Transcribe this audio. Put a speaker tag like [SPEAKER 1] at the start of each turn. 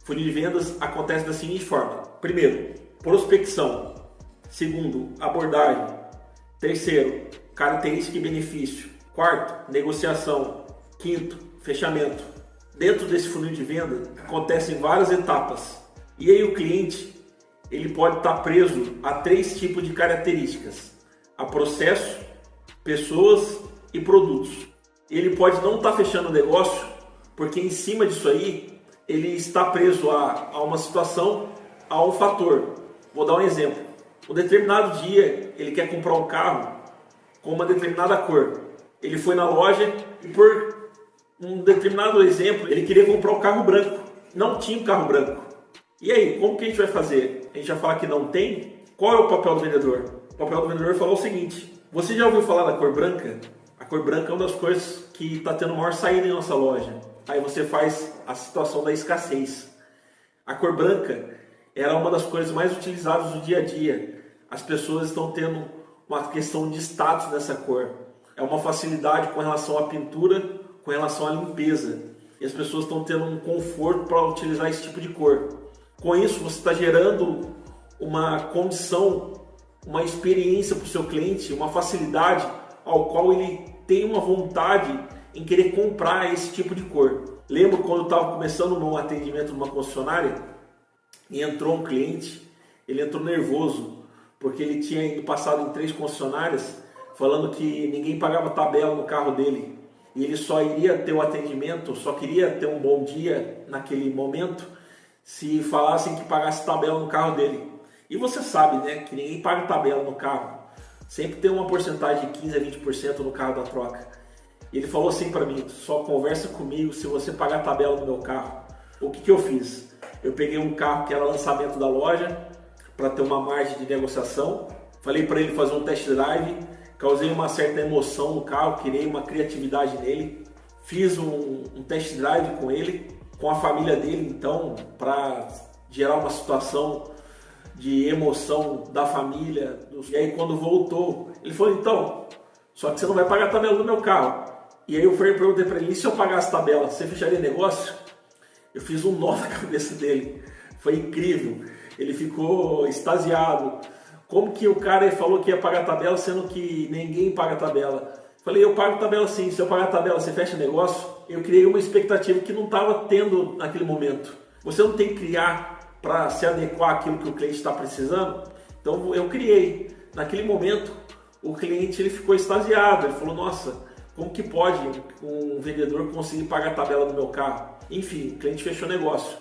[SPEAKER 1] Funil de vendas acontece da seguinte forma: primeiro, prospecção. Segundo, abordagem. Terceiro, característica e benefício. Quarto, negociação. Quinto, fechamento. Dentro desse funil de venda acontecem várias etapas. E aí o cliente ele pode estar preso a 3 tipos de características: a processo, pessoas e produtos. Ele pode não estar fechando o negócio porque em cima disso aí ele está preso a uma situação, a um fator. Vou dar um exemplo. Um determinado dia ele quer comprar um carro com uma determinada cor. Ele foi na loja e por um determinado exemplo ele queria comprar um carro branco. Não tinha um carro branco. E aí, como que a gente vai fazer? A gente vai falar que não tem? Qual é o papel do vendedor? O papel do vendedor é falar o seguinte: você já ouviu falar da cor branca? A cor branca é uma das coisas que está tendo maior saída em nossa loja. Aí você faz a situação da escassez. A cor branca era uma das coisas mais utilizadas do dia a dia. As pessoas estão tendo uma questão de status nessa cor. É uma facilidade com relação à pintura, com relação à limpeza. E as pessoas estão tendo um conforto para utilizar esse tipo de cor. Com isso, você está gerando uma condição, uma experiência para o seu cliente, uma facilidade ao qual ele tem uma vontade em querer comprar esse tipo de cor. Lembro quando eu estava começando no atendimento numa concessionária e entrou um cliente, ele entrou nervoso, porque ele tinha ido passado em 3 concessionárias falando que ninguém pagava tabela no carro dele e ele só iria ter o atendimento, só queria ter um bom dia naquele momento se falassem que pagasse tabela no carro dele. E você sabe, né, que ninguém paga tabela no carro. Sempre tem uma porcentagem de 15 a 20% no carro da troca. E ele falou assim para mim: só conversa comigo se você pagar a tabela no meu carro. O que eu fiz? Eu peguei um carro que era lançamento da loja para ter uma margem de negociação. Falei para ele fazer um test drive, causei uma certa emoção no carro, criei uma criatividade nele. Fiz um test drive com ele, com a família dele, então, para gerar uma situação de emoção da família. E aí quando voltou, ele falou: então, só que você não vai pagar a tabela do meu carro. E aí eu perguntei para ele: e se eu pagasse a tabela, você fecharia negócio? Eu fiz um nó na cabeça dele. Foi incrível. Ele ficou extasiado. Como que o cara falou que ia pagar a tabela, sendo que ninguém paga a tabela? Falei: eu pago a tabela sim. Se eu pagar a tabela, você fecha negócio? Eu criei uma expectativa que não estava tendo naquele momento. Você não tem que criar para se adequar àquilo que o cliente está precisando? Então eu criei. Naquele momento, o cliente ele ficou extasiado. Ele falou: nossa, como que pode um vendedor conseguir pagar a tabela do meu carro? Enfim, o cliente fechou negócio.